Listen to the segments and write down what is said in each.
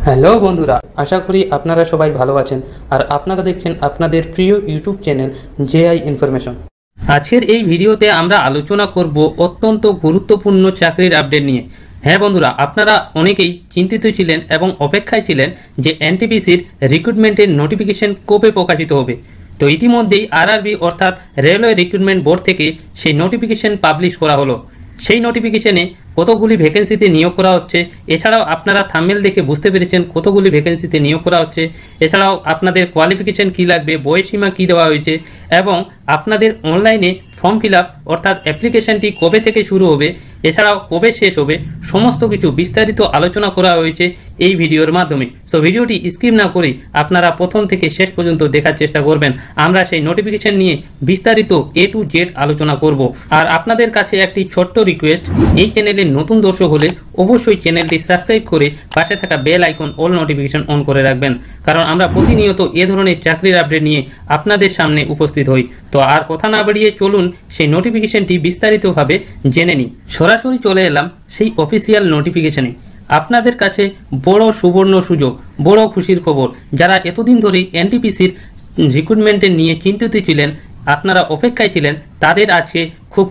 Hello বন্ধুরা, আশা করি আপনারা সবাই ভালো আছেন আর আপনারা দেখছেন আপনাদের প্রিয় ইউটিউব চ্যানেল জেআই ইনফরমেশন। আজকের এই ভিডিওতে আমরা আলোচনা করব অত্যন্ত গুরুত্বপূর্ণ চাকরির আপডেট নিয়ে। হ্যাঁ বন্ধুরা, আপনারা অনেকেই চিন্তিত ছিলেন এবং অপেক্ষায় ছিলেন যে এনটিপিসির রিক্রুটমেন্টের নোটিফিকেশন কবে প্রকাশিত হবে। তো ইতিমধ্যেই আরআরবি অর্থাৎ রেলওয়ে রিক্রুটমেন্ট বোর্ড থেকে সেই নোটিফিকেশন পাবলিশ করা হলো। সেই নোটিফিকেশনে কতগুলি ভ্যাকেন্সিতে নিয়োগ করা হচ্ছে, এছাড়াও আপনারা থাম্বনেল দেখে বুঝতে পেরেছেন কতগুলি ভ্যাকেন্সিতে নিয়োগ করা হচ্ছে। এছাড়াও আপনাদের কোয়ালিফিকেশন কী লাগবে, বয়সীমা কী দেওয়া হয়েছে এবং আপনাদের অনলাইনে ফর্ম ফিল আপ অর্থাৎ অ্যাপ্লিকেশনটি কবে থেকে শুরু হবে, এছাড়াও কবে শেষ হবে, সমস্ত কিছু বিস্তারিত আলোচনা করা হয়েছে এই ভিডিওর মাধ্যমে। সো ভিডিওটি স্কিপ না করে আপনারা প্রথম থেকে শেষ পর্যন্ত দেখার চেষ্টা করবেন। আমরা সেই নোটিফিকেশন নিয়ে বিস্তারিত A to Z আলোচনা করব। আর আপনাদের কাছে একটি ছোট্ট রিকোয়েস্ট, এই চ্যানেলের নতুন দর্শক হলে অবশ্যই চ্যানেলটি সাবস্ক্রাইব করে পাশে থাকা bell icon all notification on করে রাখবেন, কারণ আমরা প্রতিনিয়ত এ ধরনের চাকরির আপডেট নিয়ে আপনাদের সামনে উপস্থিত হই। তো আর কথা না বাড়িয়ে চলুন সেই নোটিফিকেশনটি বিস্তারিতভাবে জেনে নিই। সরাসরি চলে এলাম সেই অফিসিয়াল নোটিফিকেশনে। আপনাদের কাছে বড় সুবর্ণ সুযোগ, বড় খুশির খবর। যারা এতদিন ধরেই এনটিপিসির রিক্রুটমেন্টের নিয়ে চিন্তিত ছিলেন, আপনারা অপেক্ষায় ছিলেন, তাদের আজকে খুব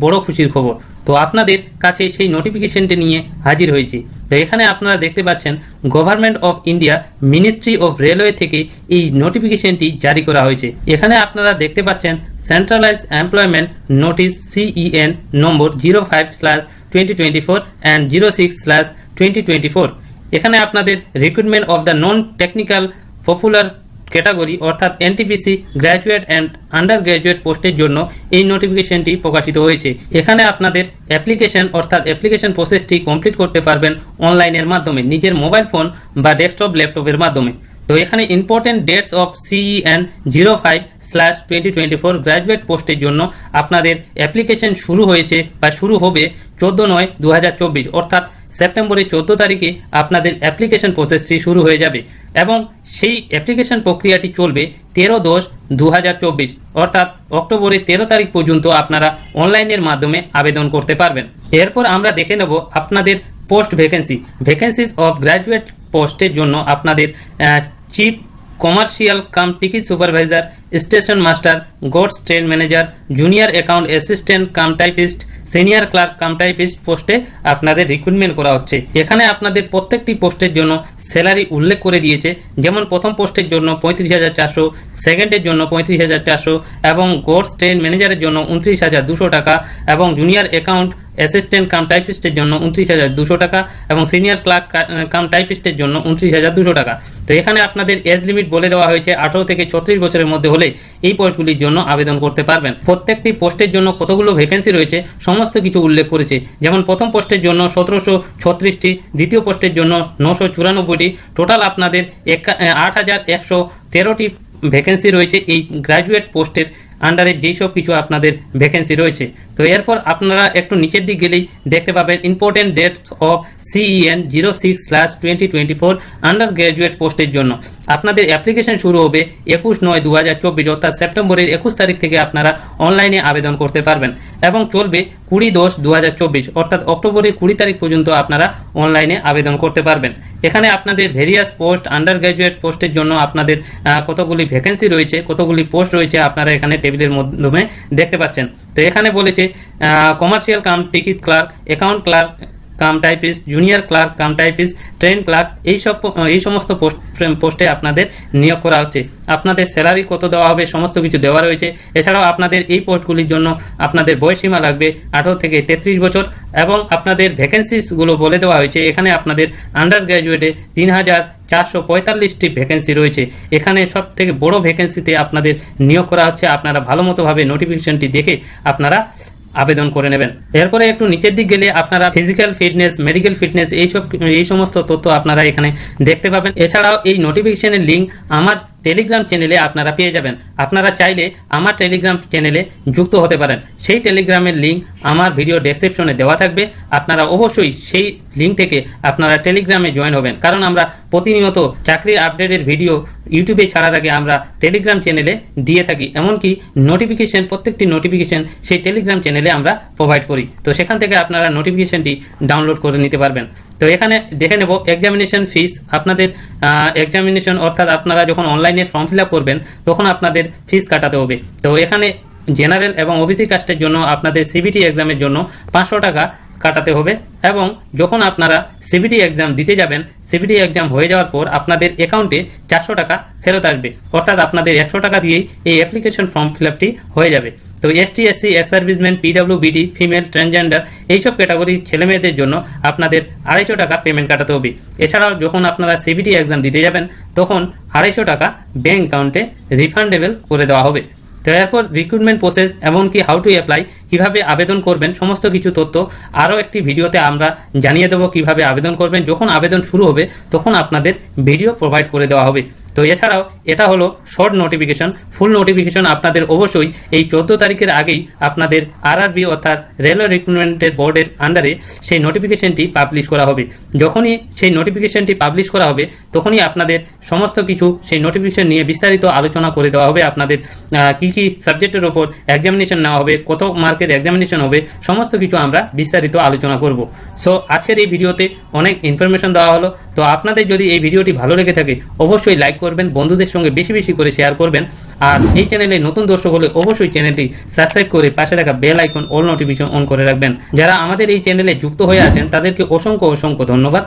বড় খুশির খবর। তো আপনাদের কাছে সেই নোটিফিকেশনটি নিয়ে হাজির হয়েছি। তো এখানে আপনারা দেখতে পাচ্ছেন government of India ministry of railway থেকে এই নোটিফিকেশনটি জারি করা হয়েছে। এখানে আপনারা দেখতে পাচ্ছেন centralise employment notice CEN number 05/2024 and 06/2024। এখানে আপনাদের recruitment of the non technical popular category অর্থাৎ NTPC graduate and under graduate পোস্টের জন্য এই নোটিফিকেশনটি প্রকাশিত হয়েছে। এখানে আপনাদের অ্যাপ্লিকেশন অর্থাৎ অ্যাপ্লিকেশন প্রসেসটি কমপ্লিট করতে পারবেন অনলাইনের মাধ্যমে, নিজের মোবাইল ফোন বা ডেস্কটপ ল্যাপটপের মাধ্যমে। তো এখানে important dates of CEN 05/2024 graduate পোস্টের জন্য আপনাদের অ্যাপ্লিকেশন শুরু হয়েছে বা শুরু হবে 14/9/2024 অর্থাৎ সেপ্টেম্বরের 14 তারিখে আপনাদের অ্যাপ্লিকেশন প্রসেসটি শুরু হয়ে যাবে এবং সেই অ্যাপ্লিকেশন প্রক্রিয়াটি চলবে 13/10/2024 অর্থাৎ অক্টোবরের 13 তারিখ পর্যন্ত আপনারা অনলাইনের মাধ্যমে আবেদন করতে পারবেন। এরপর আমরা দেখে নেব আপনাদের পোস্ট ভ্যাকেন্সিজ অফ গ্র্যাজুয়েট পোস্টের জন্য আপনাদের chief commercial cum ticket supervisor, station master, goods train manager, junior account assistant cum typist, senior clerk cum typist পোস্টে আপনাদের রিক্রুটমেন্ট করা হচ্ছে। এখানে আপনাদের প্রত্যেকটি পোস্টের জন্য স্যালারি উল্লেখ করে দিয়েছে, যেমন প্রথম পোস্টের জন্য 35,400, সেকেন্ডের জন্য 35,400 এবং গোডস ট্রেন ম্যানেজারের জন্য 29,200 টাকা এবং জুনিয়র অ্যাকাউন্ট অ্যাসিস্ট্যান্ট কাম টাইপিস্টের জন্য 29,200 টাকা এবং সিনিয়র ক্লার্ক কাম টাইপিস্টের জন্য 29,200 টাকা। তো এখানে আপনাদের এজ লিমিট বলে দেওয়া হয়েছে 18 থেকে 34 বছরের মধ্যে হলে এই পোস্টগুলির জন্য আবেদন করতে পারবেন। প্রত্যেকটি পোস্টের জন্য কতগুলো ভ্যাকেন্সি রয়েছে সমস্ত কিছু উল্লেখ করেছে, যেমন প্রথম পোস্টের জন্য 1736টি, দ্বিতীয় পোস্টের জন্য 994টি, টোটাল আপনাদের 8,113টি ভ্যাকেন্সি রয়েছে এই গ্র্যাজুয়েট পোস্টের আন্ডারে যেই সব কিছু আপনাদের ভ্যাকেন্সি রয়েছে। তো এরপর আপনারা একটু নিচের দিক গেলেই দেখতে পাবেন important dates of CEN 06/2024 under graduate পোস্টের জন্য আপনাদের অ্যাপ্লিকেশন শুরু হবে 21/9/2024 অর্থাৎ সেপ্টেম্বরের 21 তারিখ থেকে আপনারা অনলাইনে আবেদন করতে পারবেন এবং চলবে 20/10/2024 অর্থাৎ অক্টোবরের 20 তারিখ পর্যন্ত আপনারা অনলাইনে আবেদন করতে পারবেন। এখানে আপনাদের ভেরিয়াস পোস্ট আন্ডার গ্র্যাজুয়েট পোস্টের জন্য আপনাদের কতগুলি ভ্যাকেন্সি রয়েছে, কতগুলি পোস্ট রয়েছে আপনারা এখানে টেবিলের মাধ্যমে দেখতে পাচ্ছেন। তো এখানে বলেছে commercial cum ticket clerk, account clerk cum typist, junior clerk cum typist, train clerk, এই সমস্ত পোস্টে আপনাদের নিয়োগ করা হচ্ছে। আপনাদের স্যালারি কত দেওয়া হবে সমস্ত কিছু দেওয়া রয়েছে। এছাড়াও আপনাদের এই পোস্টগুলির জন্য আপনাদের বয়সীমা লাগবে 18 থেকে 33 বছর এবং আপনাদের ভ্যাকেন্সিসগুলো বলে দেওয়া হয়েছে। এখানে আপনাদের আন্ডার গ্র্যাজুয়েটে 3,445টি ভ্যাকেন্সি রয়েছে। এখানে সব থেকে বড় ভ্যাকেন্সিতে আপনাদের নিয়োগ করা হচ্ছে। আপনারা ভালো মতোভাবে নোটিফিকেশনটি দেখে আপনারা আবেদন করে নেবেন। এরপরে একটু নিচের দিক গেলে আপনারা ফিজিক্যাল ফিটনেস, মেডিকেল ফিটনেস এই সমস্ত তথ্য আপনারা এখানে দেখতে পাবেন। এছাড়াও এই নোটিফিকেশনের লিঙ্ক আমার টেলিগ্রাম চ্যানেলে আপনারা পেয়ে যাবেন। আপনারা চাইলে আমার টেলিগ্রাম চ্যানেলে যুক্ত হতে পারেন। সেই টেলিগ্রামের লিঙ্ক আমার ভিডিও ডেসক্রিপশনে দেওয়া থাকবে। আপনারা অবশ্যই সেই লিঙ্ক থেকে আপনারা টেলিগ্রামে জয়েন হবেন, কারণ আমরা প্রতিনিয়ত চাকরির আপডেটের ভিডিও ইউটিউবে ছাড়ার আগে আমরা টেলিগ্রাম চ্যানেলে দিয়ে থাকি। এমনকি নোটিফিকেশন, প্রত্যেকটি নোটিফিকেশন সেই টেলিগ্রাম চ্যানেলে আমরা প্রোভাইড করি। তো সেখান থেকে আপনারা নোটিফিকেশনটি ডাউনলোড করে নিতে পারবেন। তো এখানে দেখে নেব এক্সামিনেশন ফিস। আপনাদের এক্সামিনেশন অর্থাৎ আপনারা যখন অনলাইনে ফর্ম ফিল আপ করবেন তখন আপনাদের ফিস কাটাতে হবে। তো এখানে জেনারেল এবং ওবিসি কাস্টের জন্য আপনাদের সিবিটি এক্সামের জন্য 500 টাকা কাটাতে হবে, এবং যখন আপনারা সিবিটি এক্সাম দিতে যাবেন, সিবিটি এক্সাম হয়ে যাওয়ার পর আপনাদের অ্যাকাউন্টে 400 টাকা ফেরত আসবে, অর্থাৎ আপনাদের 100 টাকা দিয়েই এই অ্যাপ্লিকেশন ফর্ম ফিল আপটি হয়ে যাবে। তো ST, SC, ex serviceman, PWBD, female, transgender এইসব ক্যাটাগরির ছেলেমেয়েদের জন্য আপনাদের 250 টাকা পেমেন্ট কাটাতে হবে। এছাড়াও যখন আপনারা সিবিটি এক্সাম দিতে যাবেন তখন 250 টাকা ব্যাঙ্ক অ্যাকাউন্টে রিফান্ডেবল করে দেওয়া হবে। তো এরপর রিক্রুটমেন্ট প্রসেস, এমনকি হাউ টু অ্যাপ্লাই, কিভাবে আবেদন করবেন, সমস্ত কিছু তথ্য আরও একটি ভিডিওতে আমরা জানিয়ে দেবো কিভাবে আবেদন করবেন। যখন আবেদন শুরু হবে তখন আপনাদের ভিডিও প্রোভাইড করে দেওয়া হবে। তো এছাড়াও এটা হলো শর্ট নোটিফিকেশন। ফুল নোটিফিকেশন আপনাদের অবশ্যই এই 14 তারিখের আগেই আপনাদের আরআরবি অর্থাৎ রেলওয়ে রিক্রুটমেন্টের বোর্ডের আন্ডারে সেই নোটিফিকেশনটি পাবলিশ করা হবে। যখনই সেই নোটিফিকেশনটি পাবলিশ করা হবে তখনই আপনাদের সমস্ত কিছু সেই নোটিফিকেশন নিয়ে বিস্তারিত আলোচনা করে দেওয়া হবে। আপনাদের কি কি সাবজেক্টের ওপর এক্সামিনেশন নেওয়া হবে, কত মার্কের এক্সামিনেশন হবে, সমস্ত কিছু আমরা বিস্তারিত আলোচনা করব। সো আজকের এই ভিডিওতে অনেক ইনফরমেশন দেওয়া হলো। তো আপনাদের যদি এই ভিডিওটি ভালো লেগে থাকে অবশ্যই লাইক করবেন, বন্ধুদের সঙ্গে বেশি বেশি করে শেয়ার করবেন, আর এই চ্যানেলে নতুন দর্শক হলে অবশ্যই চ্যানেলটি সাবস্ক্রাইব করে পাশে থাকা bell icon all notification on করে রাখবেন। যারা আমাদের এই চ্যানেলে যুক্ত হয়ে আছেন তাদেরকে অসংখ্য অসংখ্য ধন্যবাদ।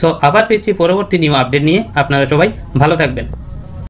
সো আবার পেয়েছি পরবর্তী নিউ আপডেট নিয়ে। আপনারা সবাই ভালো থাকবেন।